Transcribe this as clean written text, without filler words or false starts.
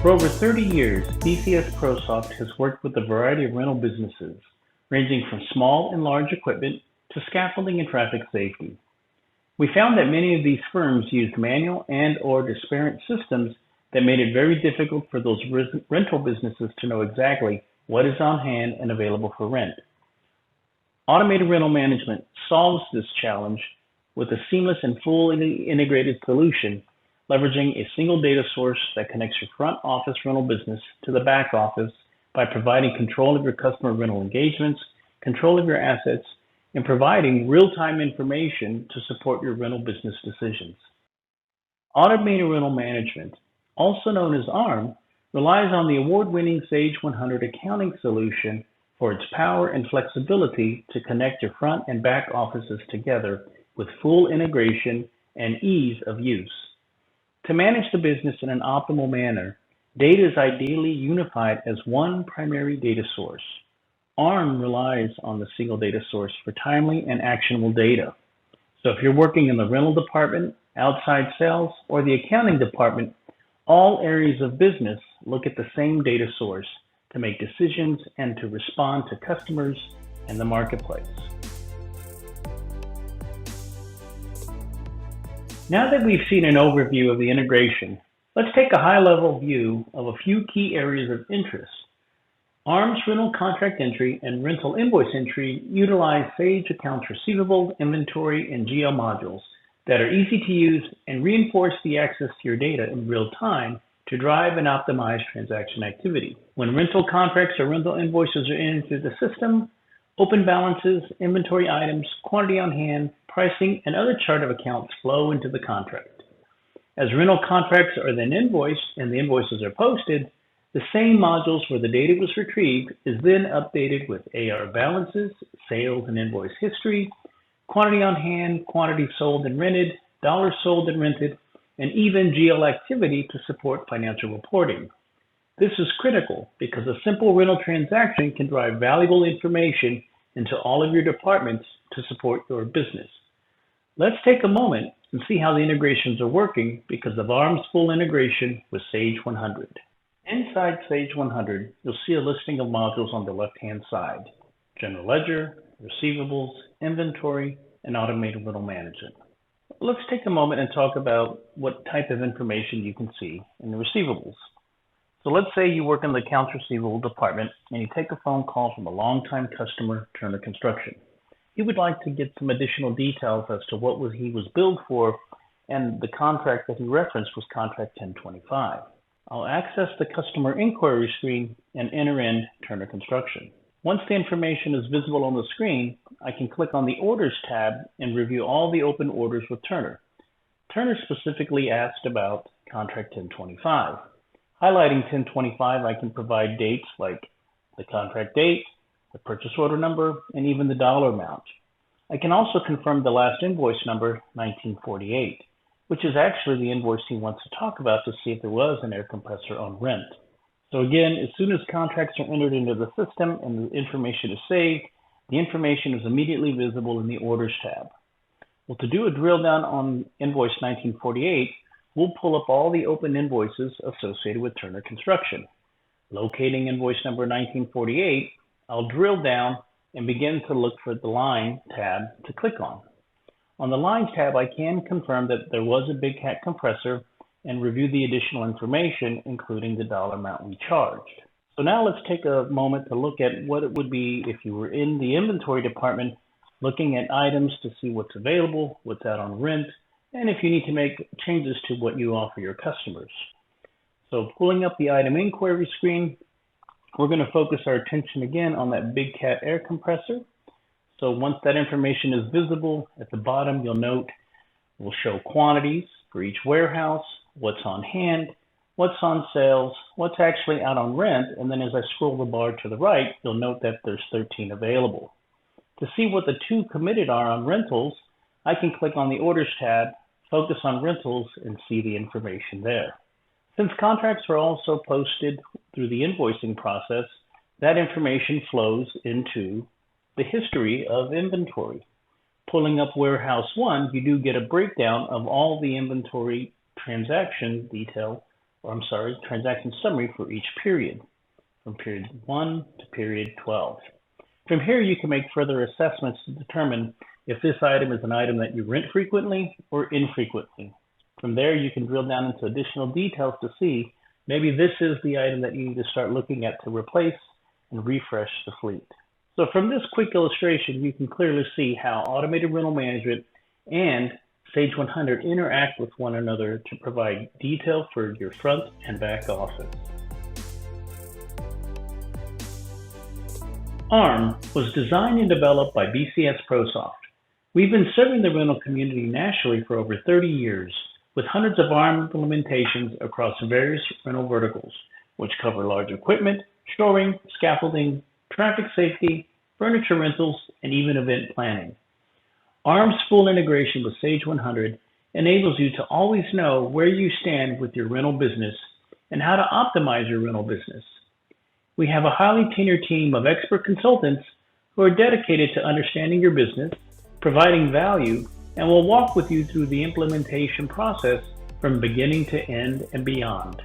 For over 30 years, BCS ProSoft has worked with a variety of rental businesses, ranging from small and large equipment to scaffolding and traffic safety. We found that many of these firms used manual and/or disparate systems that made it very difficult for those rental businesses to know exactly what is on hand and available for rent. Automated rental management solves this challenge with a seamless and fully integrated solution, leveraging a single data source that connects your front office rental business to the back office by providing control of your customer rental engagements, control of your assets, and providing real-time information to support your rental business decisions. Automated rental management, also known as ARM, relies on the award-winning Sage 100 accounting solution for its power and flexibility to connect your front and back offices together with full integration and ease of use. To manage the business in an optimal manner, data is ideally unified as one primary data source. ARM relies on the single data source for timely and actionable data. So if you're working in the rental department, outside sales, or the accounting department, all areas of business look at the same data source to make decisions and to respond to customers and the marketplace. Now that we've seen an overview of the integration, let's take a high-level view of a few key areas of interest. ARM's rental contract entry and rental invoice entry utilize Sage accounts receivable, inventory, and GL modules that are easy to use and reinforce the access to your data in real time to drive and optimize transaction activity. When rental contracts or rental invoices are entered into the system, open balances, inventory items, quantity on hand, pricing, and other chart of accounts flow into the contract. As rental contracts are then invoiced and the invoices are posted, the same modules where the data was retrieved is then updated with AR balances, sales and invoice history, quantity on hand, quantity sold and rented, dollars sold and rented, and even GL activity to support financial reporting. This is critical because a simple rental transaction can drive valuable information into all of your departments to support your business. Let's take a moment and see how the integrations are working because of ARM's full integration with Sage 100. Inside Sage 100, you'll see a listing of modules on the left-hand side: General Ledger, Receivables, Inventory, and Automated Rental Management. Let's take a moment and talk about what type of information you can see in the receivables. So let's say you work in the accounts receivable department and you take a phone call from a longtime customer, Turner Construction. He would like to get some additional details as to what he was billed for, and the contract that he referenced was contract 1025. I'll access the customer inquiry screen and enter in Turner Construction. Once the information is visible on the screen, I can click on the Orders tab and review all the open orders with Turner. Turner specifically asked about contract 1025. Highlighting 1025, I can provide dates like the contract date, the purchase order number, and even the dollar amount. I can also confirm the last invoice number, 1948, which is actually the invoice he wants to talk about to see if there was an air compressor on rent. So again, as soon as contracts are entered into the system and the information is saved, the information is immediately visible in the Orders tab. Well, to do a drill down on invoice 1948, we'll pull up all the open invoices associated with Turner Construction. Locating invoice number 1948, I'll drill down and begin to look for the Line tab to click on. On the Lines tab, I can confirm that there was a Big Cat compressor and review the additional information, including the dollar amount we charged. So now let's take a moment to look at what it would be if you were in the inventory department, looking at items to see what's available, what's out on rent, and if you need to make changes to what you offer your customers. So pulling up the item inquiry screen, we're going to focus our attention again on that Big Cat air compressor. So once that information is visible, at the bottom you'll note we'll show quantities for each warehouse, what's on hand, what's on sales, what's actually out on rent, and then as I scroll the bar to the right, you'll note that there's 13 available. To see what the 2 committed are on rentals, I can click on the Orders tab, focus on rentals, and see the information there. Since contracts are also posted through the invoicing process, that information flows into the history of inventory. Pulling up Warehouse 1, you do get a breakdown of all the inventory transaction detail transaction summary for each period, from period 1 to period 12. From here, you can make further assessments to determine if this item is an item that you rent frequently or infrequently. From there, you can drill down into additional details to see maybe this is the item that you need to start looking at to replace and refresh the fleet. So from this quick illustration, you can clearly see how automated rental management and Sage 100 interact with one another to provide detail for your front and back office. ARM was designed and developed by BCS ProSoft. We've been serving the rental community nationally for over 30 years, with hundreds of ARM implementations across various rental verticals, which cover large equipment, shoring, scaffolding, traffic safety, furniture rentals, and even event planning. ARM's full integration with Sage 100 enables you to always know where you stand with your rental business and how to optimize your rental business. We have a highly tenured team of expert consultants who are dedicated to understanding your business, providing value, and will walk with you through the implementation process from beginning to end and beyond.